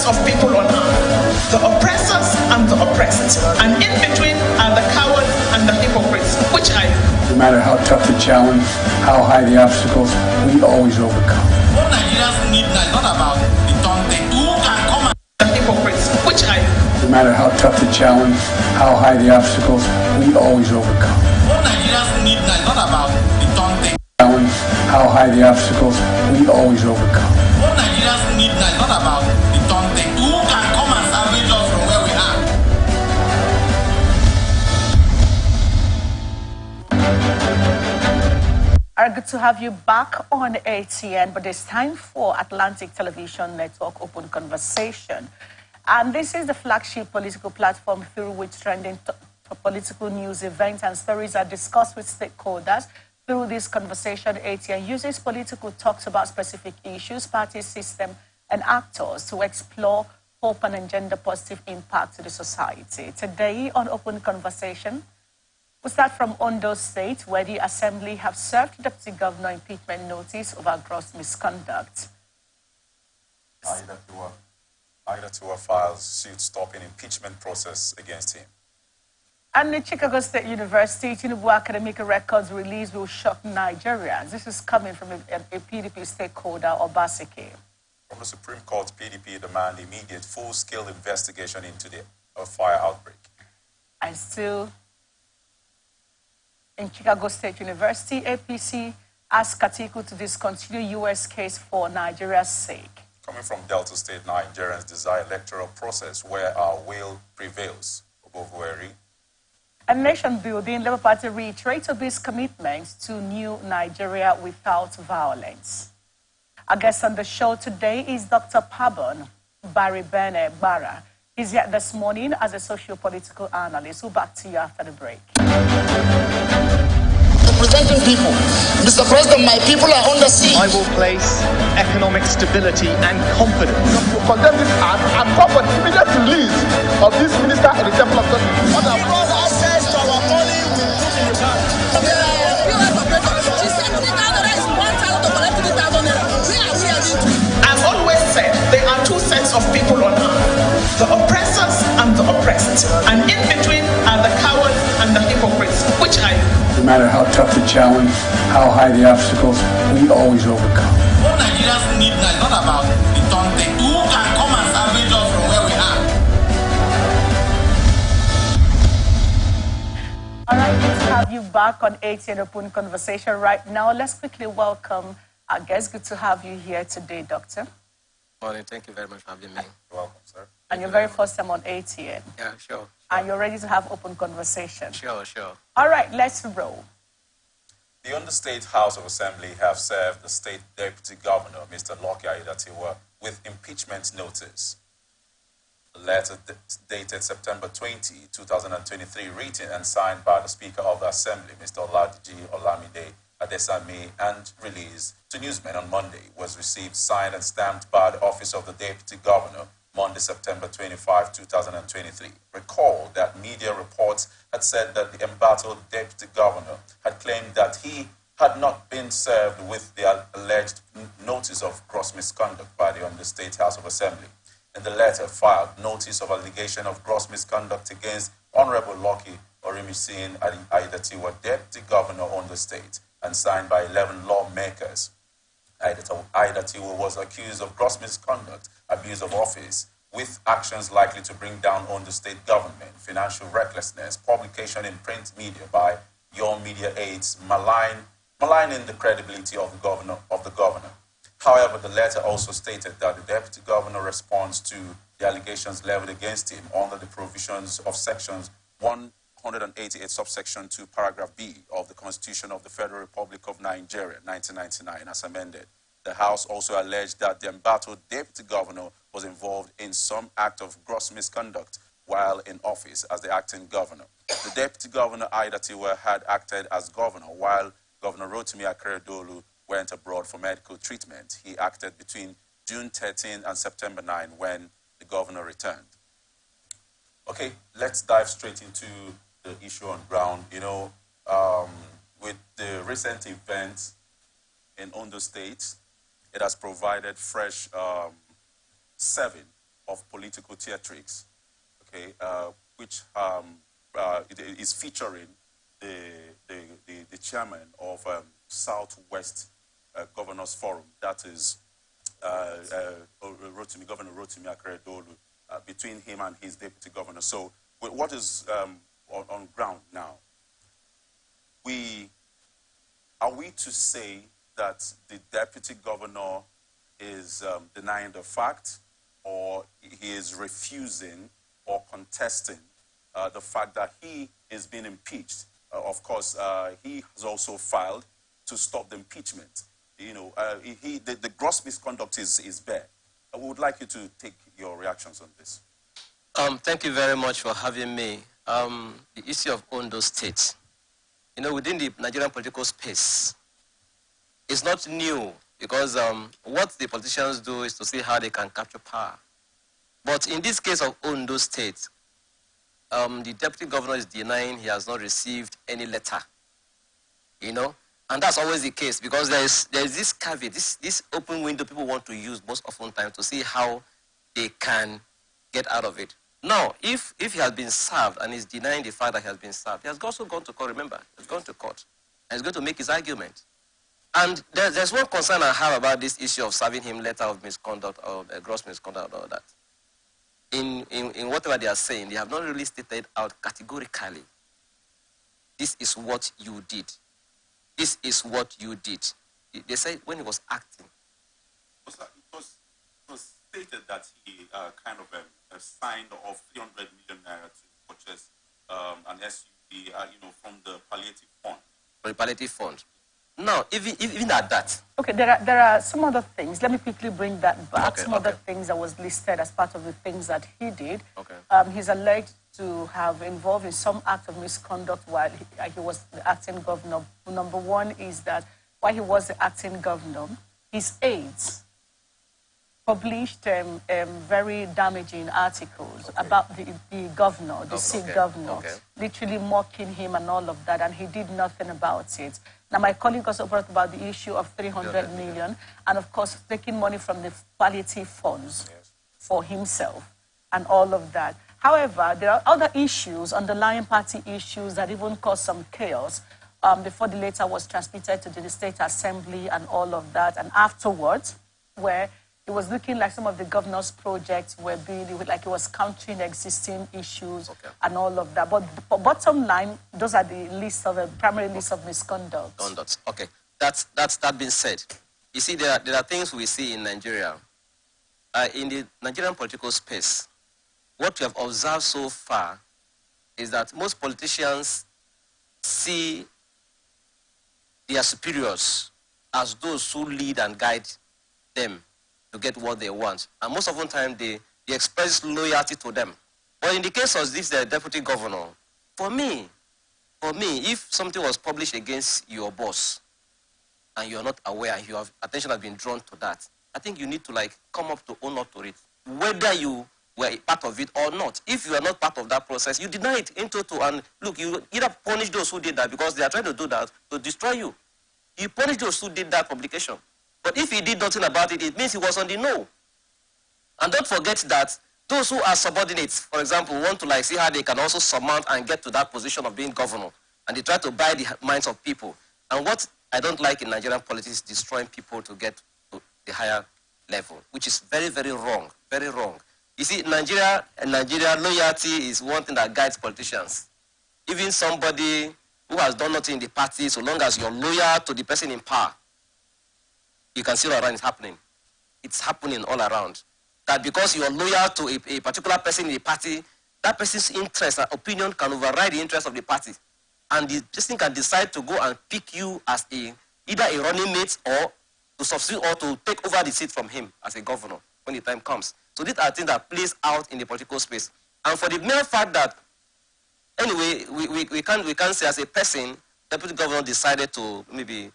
of people on earth, the oppressors and the oppressed, and in between are the cowards and the hypocrites. Which are you? No matter how tough the challenge, how high the obstacles, we always overcome. What Nigerians need now is not about the taunting. Who can come and The hypocrites. Which are you? No matter how tough the challenge, how high the obstacles, we always overcome. What Nigerians need now is not about the taunting. Challenge, how high the obstacles, we always overcome. What Nigerians need now is not about the taunting. Who can come and salvage us from where we are? All right, good to have you back on ATN, but it's time for Atlantic Television Network Open Conversation. And this is the flagship political platform through which trending political news, events, and stories are discussed with stakeholders. Through this conversation, ATN uses political talks about specific issues, party system, and actors to explore hope and engender positive impact to the society. Today on Open Conversation, we start from Ondo State, where the Assembly have served Deputy Governor impeachment notice over gross misconduct. Aida files suit stopping impeachment process against him. And the Chicago State University Tinubu academic records release will shock Nigerians. This is coming from a PDP stakeholder, Obaseki. From the Supreme Court, PDP demand immediate full-scale investigation into the fire outbreak. And still in Chicago State University, APC asked Katiku to discontinue U.S. case for Nigeria's sake. Coming from Delta State, Nigerians desire electoral process where our will prevails. Obovueri. A nation building, Labour Party reiterates Obi's commitment to new Nigeria without violence. Our guest on the show today is Dr. Pabon Barry Bene Barra. He's here this morning as a socio-political analyst. We'll back to you after the break. Representing people. Mr. President, my people are under siege. I will place economic stability and confidence. To condemn this act and call for the immediate release of this minister in the Temple of God. What our brother access to our money will put in the bank. As always said, there are two sets of people on earth, the oppressors and the oppressed, and in between are the cowards and the hypocrites. Which are you? No matter how tough the challenge, how high the obstacles, we always overcome. What Nigerians need now is not about the taunting. Who can come and salvage us from where we are? All right, good to have you back on ATN Open Conversation right now. Let's quickly welcome our guest. Good to have you here today, Doctor. Morning. Thank you very much for having me. You're welcome, sir. And your very first time on ATN. Yeah, sure. And you're ready to have open conversation. Sure. All right, let's roll. The Ondo State House of Assembly have served the state deputy governor, Mr. Lucky Aiyedatiwa, with impeachment notice. A letter dated September 20, 2023, written and signed by the Speaker of the Assembly, Mr. Oladiji Olamide Adesami, and released to newsmen on Monday, was received, signed, and stamped by the Office of the Deputy Governor, Monday, September 25, 2023. Recall that media reports had said that the embattled deputy governor had claimed that he had not been served with the alleged notice of gross misconduct by the Ondo State House of Assembly. In the letter filed, notice of allegation of gross misconduct against Honorable Lucky Orimisin Aiyedatiwa, deputy governor of Ondo State, and signed by 11 lawmakers. Aiyedatiwa was accused of gross misconduct, abuse of office, with actions likely to bring down Ondo State government, financial recklessness, publication in print media by your media aides, maligning the credibility of the governor. However, the letter also stated that the deputy governor responds to the allegations leveled against him under the provisions of sections 188 subsection 2 paragraph B of the Constitution of the Federal Republic of Nigeria, 1999, as amended. The House also alleged that the embattled deputy governor was involved in some act of gross misconduct while in office as the acting governor. The deputy governor, Aiyedatiwa, had acted as governor while Governor Rotimi Akeredolu went abroad for medical treatment. He acted between June 13 and September 9 when the governor returned. Okay, let's dive straight into the issue on ground. You know, with the recent events in Ondo State, it has provided fresh 7 of political theatrics, okay, which it is featuring the chairman of Southwest Governors Forum, that is Governor Rotimi Akeredolu, between him and his deputy governor. So what is on ground now? Are we to say that the deputy governor is denying the fact, or he is refusing or contesting the fact that he is being impeached? Of course, he has also filed to stop the impeachment. You know, the gross misconduct is bare. I would like you to take your reactions on this. Thank you very much for having me. The issue of Ondo State, you know, within the Nigerian political space, is not new, because what the politicians do is to see how they can capture power. But in this case of Ondo State, the deputy governor is denying he has not received any letter, you know, and that's always the case, because there is this caveat, this open window people want to use most often times to see how they can get out of it. Now, if he has been served and is denying the fact that he has been served, he has also gone to court, remember, he's gone to court, and he's going to make his argument. And there's one concern I have about this issue of serving him letter of misconduct or gross misconduct or all that. In whatever they are saying, they have not really stated out categorically, this is what you did. This is what you did. They say when he was acting. It was stated that he kind of signed off 300 million naira to purchase an SUV, you know, from the palliative fund. From the palliative fund. Now, even at that. Okay, there are some other things. Let me quickly bring that back. Okay, some other things that was listed as part of the things that he did. Okay. He's alleged to have involved in some act of misconduct while he was the acting governor. Number one is that while he was the acting governor, his aides published very damaging articles about the governor, the sick governor, literally mocking him and all of that, and he did nothing about it. Now, my colleague also brought about the issue of 300 million, and of course, taking money from the palliative funds for himself and all of that. However, there are other issues, underlying party issues that even caused some chaos before the letter was transmitted to the State Assembly and all of that, and afterwards, where it was looking like some of the governor's projects were being, like it was countering existing issues and all of that. But bottom line, those are the list of primary list of misconduct. Conduct. Okay, that being said, you see, there are things we see in Nigeria, in the Nigerian political space. What we have observed so far is that most politicians see their superiors as those who lead and guide them to get what they want. And most often time, they express loyalty to them. But in the case of this deputy governor, for me, if something was published against your boss, and you're not aware, and your attention has been drawn to that, I think you need to come up to own up to it, whether you were part of it or not. If you are not part of that process, you deny it in total, and look, you either punish those who did that because they are trying to do that to destroy you. You punish those who did that publication. But if he did nothing about it, it means he was on the no. And don't forget that those who are subordinates, for example, want to see how they can also surmount and get to that position of being governor. And they try to buy the minds of people. And what I don't like in Nigerian politics is destroying people to get to the higher level, which is very, very wrong, very wrong. You see, Nigeria loyalty is one thing that guides politicians. Even somebody who has done nothing in the party, so long as you're loyal to the person in power, you can see all around it's happening. It's happening all around. That because you are loyal to a particular person in the party, that person's interest and opinion can override the interest of the party. And the person can decide to go and pick you as either a running mate or to substitute or to take over the seat from him as a governor when the time comes. So these are things that plays out in the political space. And for the mere fact that, anyway, we can't say as a person, the deputy governor decided to maybe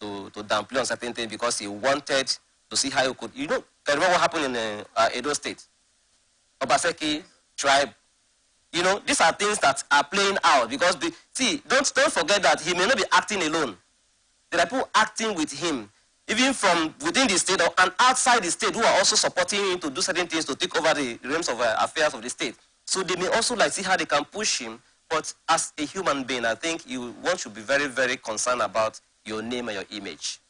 to downplay on certain things because he wanted to see how he could, can you remember what happened in Edo State? Obaseki tribe. These are things that are playing out because, don't forget that he may not be acting alone. There are people acting with him. even from within the state and outside the state, who are also supporting him to do certain things to take over the realms of affairs of the state. So they may also like see how they can push him. But as a human being, I think one should be very, very concerned about your name and your image.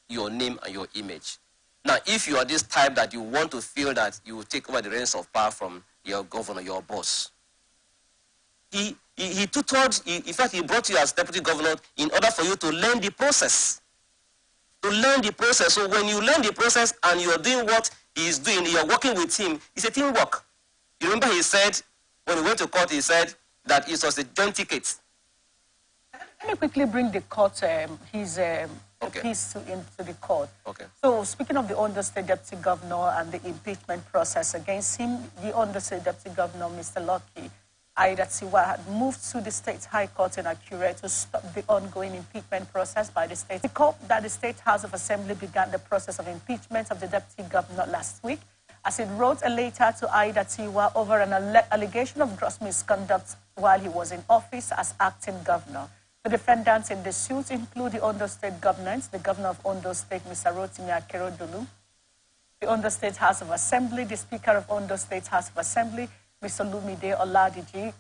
Your name and your image. Now, if you are this type that you want to feel that you will take over the reins of power from your governor, your boss, he tutored, in fact, he brought you as deputy governor in order for you to learn the process. To learn the process. So when you learn the process and you are doing what he is doing, you are working with him, it's a teamwork. You remember he said, when he went to court, he said that it was a joint ticket. Let me quickly bring the court, his Okay. piece into the court. Okay. So speaking of the Ondo State Deputy Governor and the impeachment process against him, the Ondo State Deputy Governor, Mr. Lucky Aiyedatiwa, had moved to the State High Court in Akure to stop the ongoing impeachment process by the state. He called that the State House of Assembly began the process of impeachment of the Deputy Governor last week, as it wrote a letter to Aiyedatiwa over an allegation of gross misconduct while he was in office as acting governor. The defendants in the suit include the Ondo State government, the governor of Ondo State, Mr. Rotimi Akeredolu, the Ondo State House of Assembly, the Speaker of Ondo State House of Assembly, Mr. Lumide Oladiji,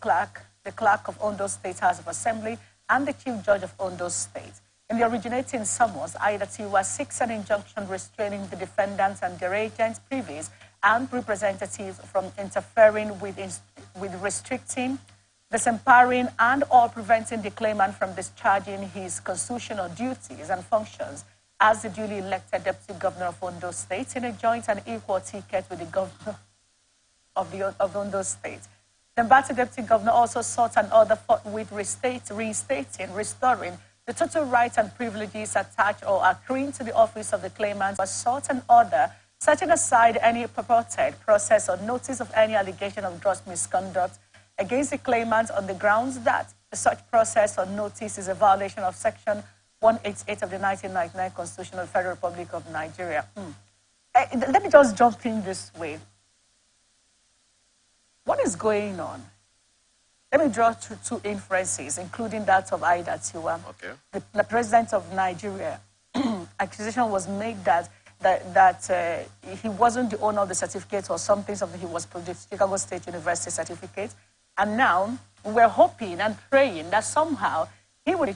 the clerk of Ondo State House of Assembly, and the Chief Judge of Ondo State. In the originating summons, Aiyedatiwa seeks an injunction restraining the defendants and their agents, privies, and representatives from interfering with restricting, disempowering, and or preventing the claimant from discharging his constitutional duties and functions as the duly elected Deputy Governor of Ondo State in a joint and equal ticket with the Governor of Ondo State. The embattled Deputy Governor also sought an order forthwith restoring the total rights and privileges attached or accruing to the office of the claimant, was sought an order setting aside any purported process or notice of any allegation of gross misconduct against the claimant on the grounds that such process or notice is a violation of Section 188 of the 1999 Constitution of the Federal Republic of Nigeria. Let me just jump in this way. What is going on? Let me draw two inferences, including that of Aiyedatiwa. Okay. The president of Nigeria, accusation was made that he wasn't the owner of the certificate or something he was produced Chicago State University certificate. And now we're hoping and praying that somehow he would